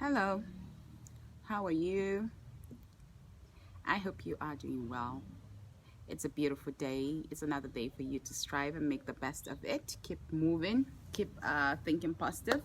Hello, how are you? I hope you are doing well. It's a beautiful day. It's another day for you to strive and make the best of it. Keep moving, keep thinking positive.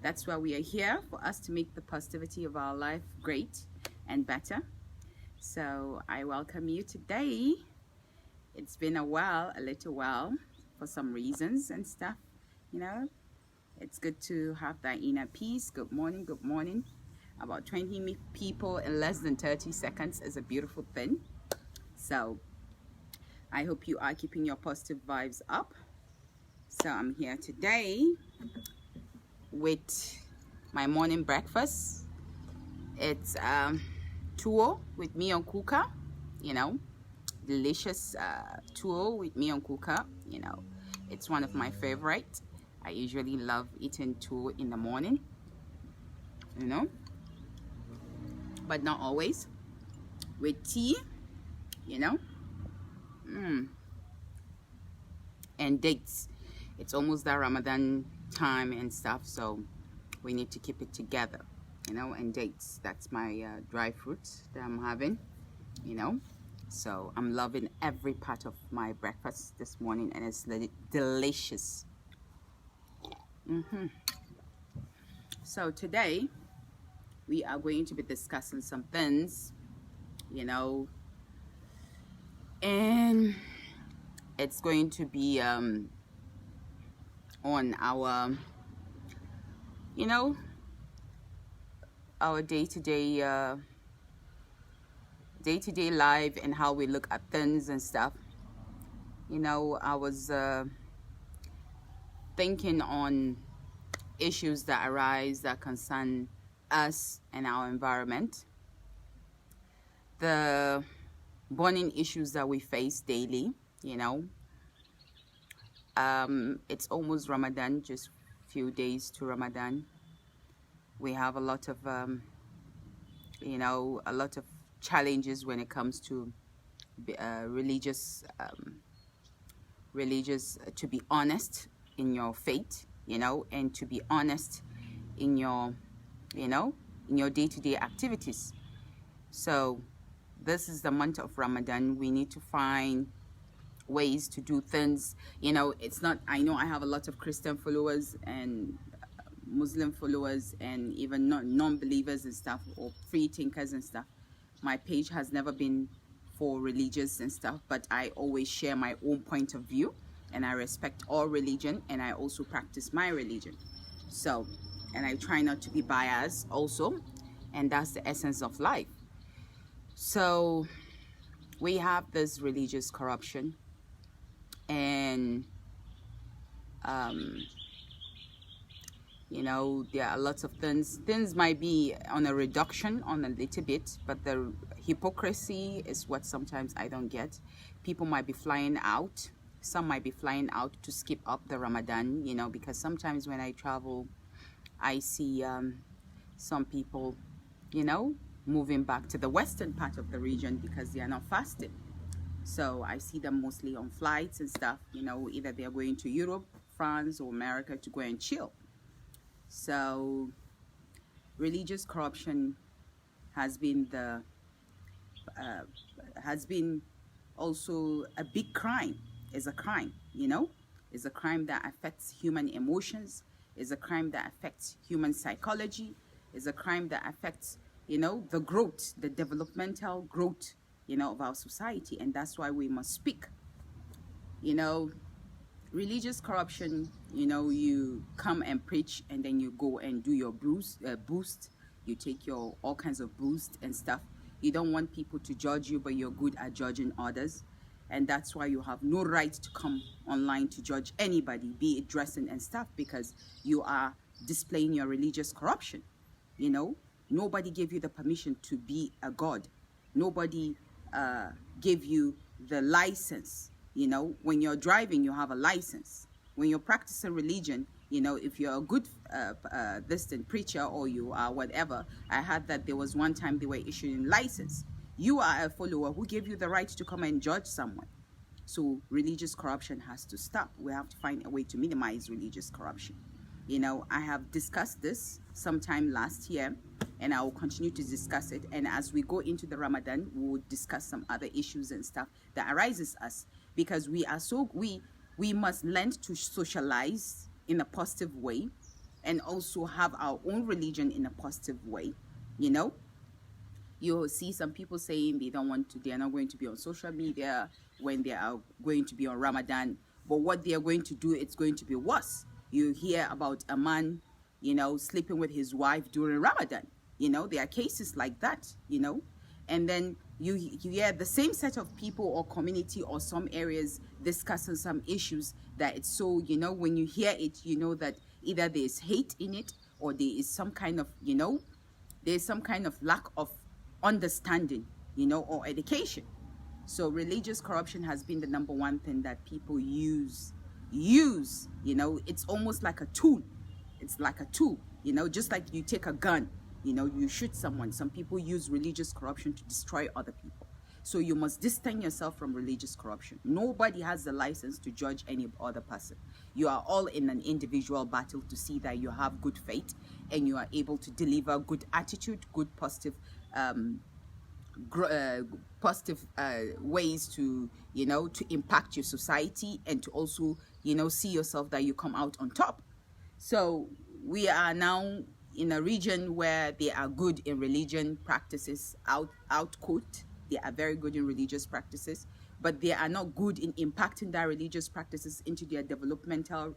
That's why we are here, for us to make the positivity of our life great and better. So I welcome you today. It's been a little while, for some reasons and stuff, you know. It's good to have that inner peace. Good morning, good morning. About 20 people in less than 30 seconds is a beautiful thing. So I hope you are keeping your positive vibes up. So I'm here today with my morning breakfast. It's tuwo with me on kuka, delicious tuwo with me on kuka. It's one of my favorite. I usually love eating tuwo in the morning, but not always. With tea, and dates. It's almost that Ramadan time and stuff, so we need to keep it together, and dates. That's my dry fruits that I'm having, so I'm loving every part of my breakfast this morning, and it's delicious. So today we are going to be discussing some things, and it's going to be on our our day-to-day life and how we look at things and stuff. I was thinking on issues that arise that concern us and our environment, the burning issues that we face daily. It's almost Ramadan, just few days to Ramadan. We have a lot of challenges when it comes to religious to be honest in your faith, and to be honest in your day-to-day activities. So this is the month of Ramadan. We need to find ways to do things. It's not, I know I have a lot of Christian followers and Muslim followers and even non-believers and stuff, or free thinkers and stuff. My page has never been for religious and stuff, but I always share my own point of view, and I respect all religion, and I also practice my religion. So, and I try not to be biased also, and that's the essence of life. So we have this religious corruption, and there are lots of things might be on a reduction on a little bit, but the hypocrisy is what sometimes I don't get. People might be flying out. Some might be flying out to skip up the Ramadan, because sometimes when I travel, I see some people, moving back to the western part of the region because they are not fasting. So I see them mostly on flights and stuff, either they are going to Europe, France, or America to go and chill. So religious corruption has been also a big crime. Is a crime, is a crime that affects human emotions, is a crime that affects human psychology, is a crime that affects, the growth, the developmental growth, of our society. And that's why we must speak. Religious corruption, you come and preach, and then you go and do your boost. You take your all kinds of boost and stuff. You don't want people to judge you, but you're good at judging others. And that's why you have no right to come online to judge anybody, be it dressing and stuff, because you are displaying your religious corruption. Nobody gave you the permission to be a god. Nobody gave you the license. When you're driving, you have a license. When you're practicing religion, if you're a good distant preacher, or you are whatever, I heard that there was one time they were issuing license. You are a follower. Who gave you the right to come and judge someone? So religious corruption has to stop. We have to find a way to minimize religious corruption. I have discussed this sometime last year and I will continue to discuss it. And as we go into the Ramadan, we will discuss some other issues and stuff that arises us, because we must learn to socialize in a positive way, and also have our own religion in a positive way. You know, you'll see some people saying they are not going to be on social media when they are going to be on Ramadan, but what they are going to do, it's going to be worse. You hear about a man, sleeping with his wife during Ramadan. There are cases like that, and then you hear the same set of people or community or some areas discussing some issues that it's so, when you hear it, you know that either there's hate in it, or there is some kind of, there's some kind of lack of understanding, or education. So religious corruption has been the number one thing that people use, it's almost like a tool. It's like a tool, just like you take a gun, you shoot someone. Some people use religious corruption to destroy other people. So you must distance yourself from religious corruption. Nobody has the license to judge any other person. You are all in an individual battle to see that you have good faith and you are able to deliver good attitude, good positive ways to to impact your society, and to also see yourself that you come out on top. So we are now in a region where they are good in religion practices, out quote, they are very good in religious practices, but they are not good in impacting their religious practices into their developmental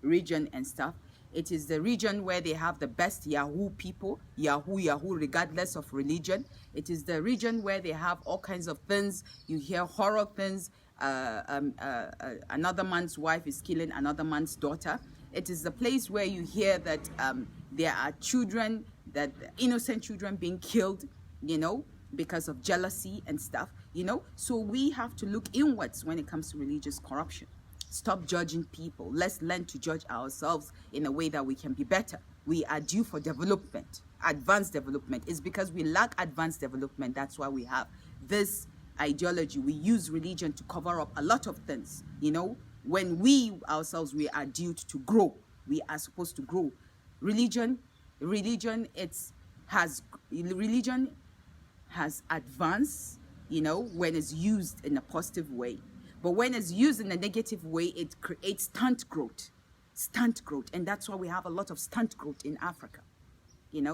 region and stuff. It is the region where they have the best Yahoo people, Yahoo, regardless of religion. It is the region where they have all kinds of things. You hear horror things. Another man's wife is killing another man's daughter. It is the place where you hear that there are children, that innocent children being killed, because of jealousy and stuff, So we have to look inwards when it comes to religious corruption. Stop judging people. Let's learn to judge ourselves in a way that we can be better. We are due for development, advanced development. It's because we lack advanced development. That's why we have this ideology. We use religion to cover up a lot of things, when we ourselves, we are due to grow. We are supposed to grow. Religion has advanced, when it's used in a positive way. But when it's used in a negative way, it creates stunt growth. And that's why we have a lot of stunt growth in Africa.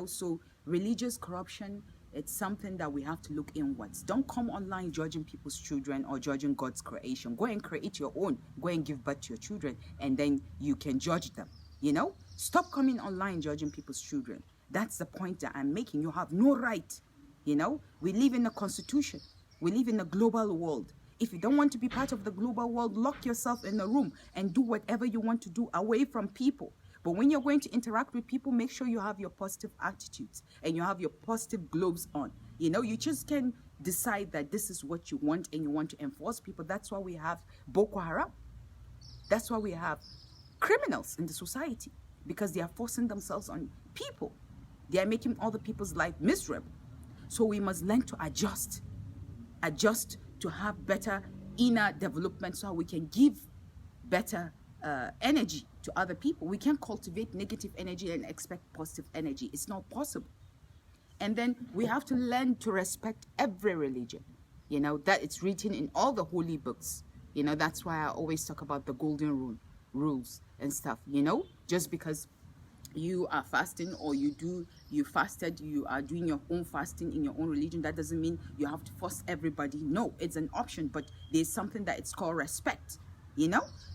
So religious corruption, it's something that we have to look inwards. Don't come online judging people's children or judging God's creation. Go and create your own. Go and give birth to your children, and then you can judge them. Stop coming online judging people's children. That's the point that I'm making. You have no right. We live in a constitution. We live in a global world. If you don't want to be part of the global world, lock yourself in a room and do whatever you want to do away from people. But when you're going to interact with people, make sure you have your positive attitudes and you have your positive gloves on. You just can decide that this is what you want and you want to enforce people. That's why we have Boko Haram. That's why we have criminals in the society, because they are forcing themselves on people. They are making other people's life miserable. So we must learn to adjust to have better inner development, so we can give better energy to other people. We can't cultivate negative energy and expect positive energy. It's not possible. And then we have to learn to respect every religion, that it's written in all the holy books. That's why I always talk about the golden rules and stuff, just because you are fasting, or you fasted, you are doing your own fasting in your own religion, that doesn't mean you have to force everybody. No, it's an option, but there's something that it's called respect,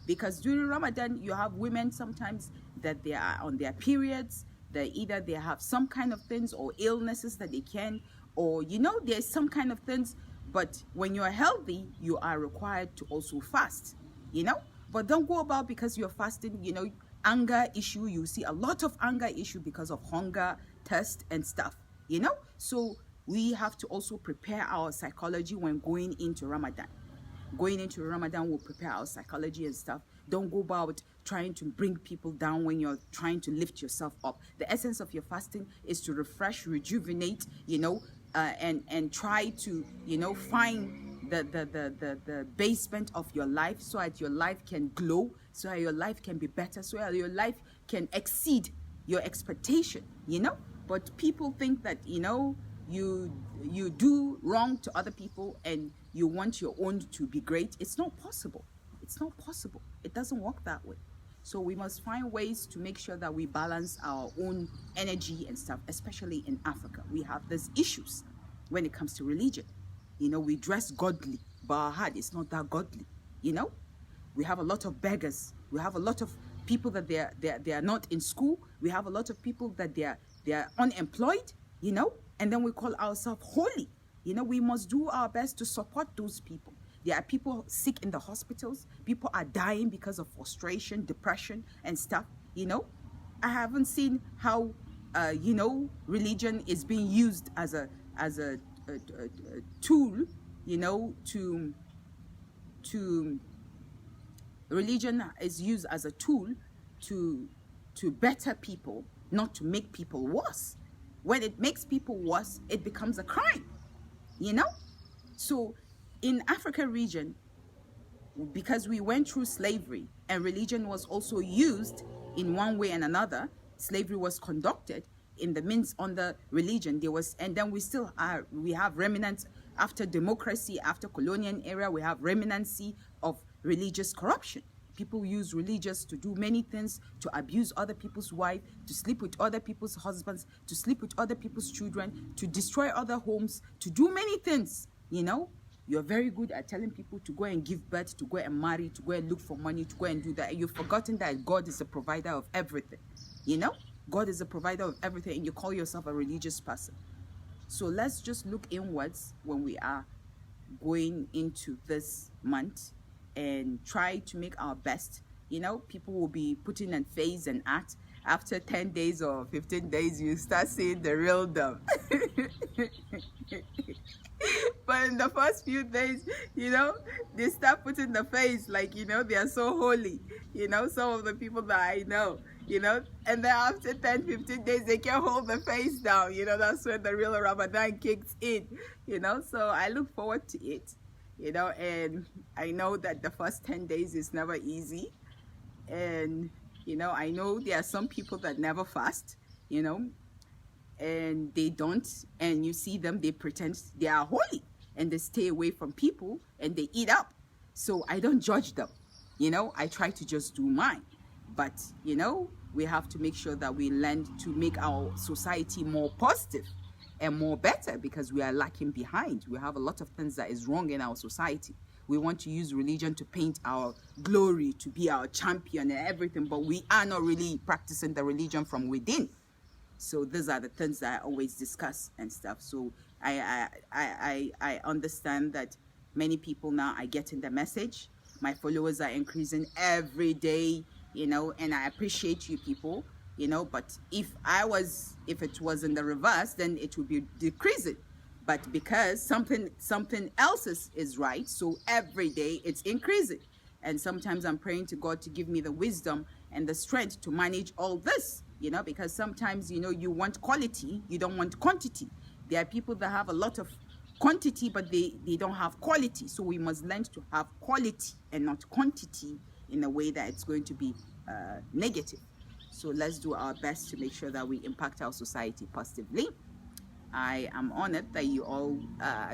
because during Ramadan, you have women sometimes that they are on their periods, that either they have some kind of things or illnesses that they can, or, there's some kind of things, but when you're healthy, you are required to also fast, but don't go about because you're fasting, anger issue. You see a lot of anger issue because of hunger, thirst, and stuff, So we have to also prepare our psychology when going into Ramadan. Going into Ramadan will prepare our psychology and stuff. Don't go about trying to bring people down when you're trying to lift yourself up. The essence of your fasting is to refresh, rejuvenate, and try to, find the basement of your life, so that your life can glow, so that your life can be better, so that your life can exceed your expectation, But people think that, you do wrong to other people and you want your own to be great. It's not possible. It's not possible. It doesn't work that way. So we must find ways to make sure that we balance our own energy and stuff, especially in Africa. We have these issues when it comes to religion. We dress godly, but our heart is not that godly. We have a lot of beggars. We have a lot of people that they are not in school. We have a lot of people that they are unemployed, and then we call ourselves holy. We must do our best to support those people. There are people sick in the hospitals. People are dying because of frustration, depression, and stuff. I haven't seen how religion is being used as a tool, to religion is used as a tool to better people, not to make people worse. When it makes people worse, it becomes a crime. So in Africa region, because we went through slavery and religion was also used in one way and another, slavery was conducted in the means under religion. And then we have remnants after democracy, after colonial era, we have remnancy of religious corruption. People use religious to do many things, to abuse other people's wives, to sleep with other people's husbands, to sleep with other people's children, to destroy other homes, to do many things. You're very good at telling people to go and give birth, to go and marry, to go and look for money, to go and do that. And you've forgotten that God is the provider of everything. God is the provider of everything, and you call yourself a religious person. So let's just look inwards when we are going into this month and try to make our best. People will be putting on face and act. After 10 days or 15 days, you start seeing the real them. But in the first few days, they start putting the face like, they are so holy. Some of the people that I know, and then after 10, 15 days, they can't hold the face down. That's when the real Ramadan kicks in, So I look forward to it, and I know that the first 10 days is never easy. And, I know there are some people that never fast, and they don't, and you see them, they pretend they are holy and they stay away from people and they eat up. So I don't judge them, I try to just do mine. But we have to make sure that we learn to make our society more positive and more better, because we are lacking behind. We have a lot of things that is wrong in our society. We want to use religion to paint our glory, to be our champion and everything, but we are not really practicing the religion from within. So these are the things that I always discuss and stuff. So I understand that many people now are getting the message. My followers are increasing every day, and I appreciate you people, but if it was in the reverse, then it would be decreasing. But because something else is right, so every day it's increasing. And sometimes I'm praying to God to give me the wisdom and the strength to manage all this, because sometimes, you want quality, you don't want quantity. There are people that have a lot of quantity, but they don't have quality. So we must learn to have quality and not quantity in a way that it's going to be negative. So let's do our best to make sure that we impact our society positively. I am honored that you all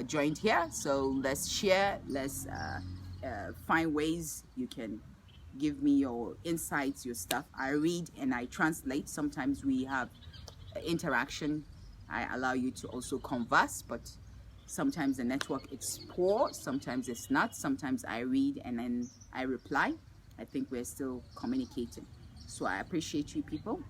joined here. So let's share, let's find ways you can give me your insights, your stuff. I read and I translate. Sometimes we have interaction. I allow you to also converse, but sometimes the network it's poor, sometimes it's not. Sometimes I read and then I reply. I think we're still communicating. So I appreciate you people,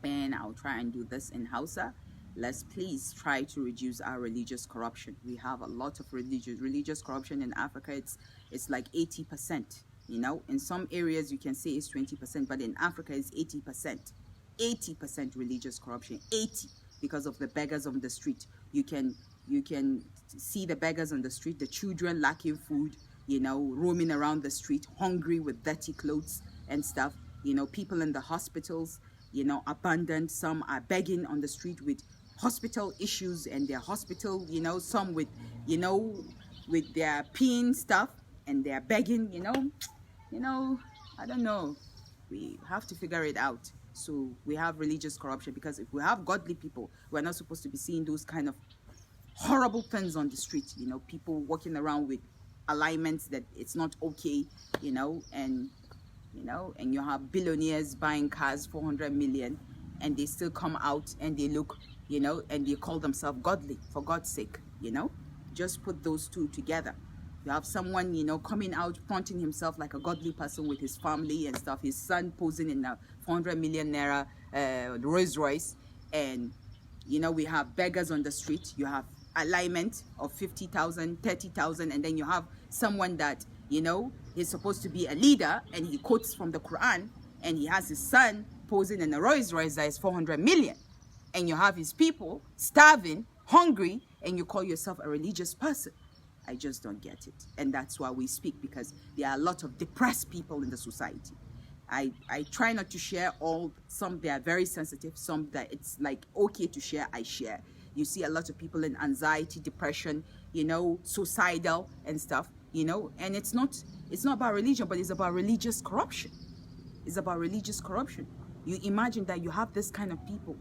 and I'll try and do this in Hausa. Let's please try to reduce our religious corruption. We have a lot of religious corruption in Africa. It's like 80%. In some areas you can say it's 20%, but in Africa it's 80%. 80% religious corruption. 80, because of the beggars on the street. You can see the beggars on the street, the children lacking food, roaming around the street, hungry with dirty clothes and stuff. People in the hospitals, abandoned. Some are begging on the street with hospital issues, and their hospital, some with their peeing stuff, and they're begging, I don't know. We have to figure it out. So we have religious corruption, because if we have godly people, we're not supposed to be seeing those kind of horrible things on the street, you know, people walking around with alignments that it's not okay, you know, and you have billionaires buying cars 400 million, and they still come out and they look, you know, and they call themselves godly. For God's sake, you know, just put those two together. You have someone, you know, coming out fronting himself like a godly person with his family and stuff, his son posing in a 400 million naira Rolls Royce, and you know, we have beggars on the street. You have alignment of 50,000, 30,000, and then you have someone that, you know, he's supposed to be a leader, and he quotes from the Quran, and he has his son posing in a Rolls Royce that is 400 million, and you have his people starving, hungry, and you call yourself a religious person. I just don't get it. And that's why we speak, because there are a lot of depressed people in the society. I try not to share all. Some they are very sensitive, some that it's like okay to share, I share. You see a lot of people in anxiety, depression, you know, suicidal and stuff, you know, and it's not about religion, but it's about religious corruption. It's about religious corruption. You imagine that you have this kind of people,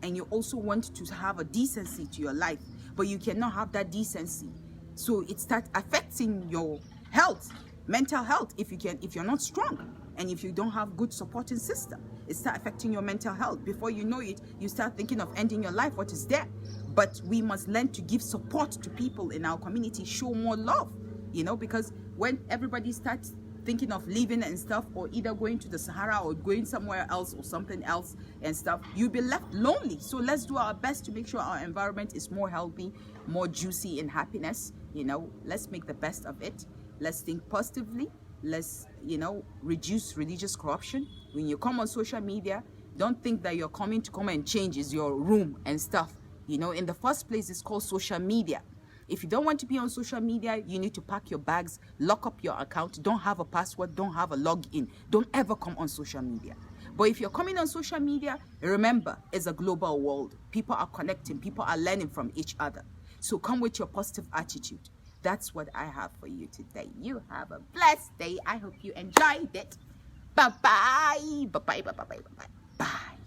and you also want to have a decency to your life, but you cannot have that decency. So it starts affecting your health, mental health, if you're not strong, and if you don't have good supporting system, it starts affecting your mental health. Before you know it, you start thinking of ending your life. What is there? But we must learn to give support to people in our community, show more love, you know, because when everybody starts thinking of leaving and stuff, or either going to the Sahara or going somewhere else or something else and stuff, you'll be left lonely. So let's do our best to make sure our environment is more healthy, more juicy in happiness. You know, let's make the best of it. Let's think positively. Let's, you know, reduce religious corruption. When you come on social media, don't think that you're coming to come and change is your room and stuff. You know, in the first place, it's called social media. If you don't want to be on social media, you need to pack your bags, lock up your account, don't have a password, don't have a login. Don't ever come on social media. But if you're coming on social media, remember, it's a global world. People are connecting, people are learning from each other. So come with your positive attitude. That's what I have for you today. You have a blessed day. I hope you enjoyed it. Bye-bye. Bye-bye. Bye-bye. Bye-bye. Bye.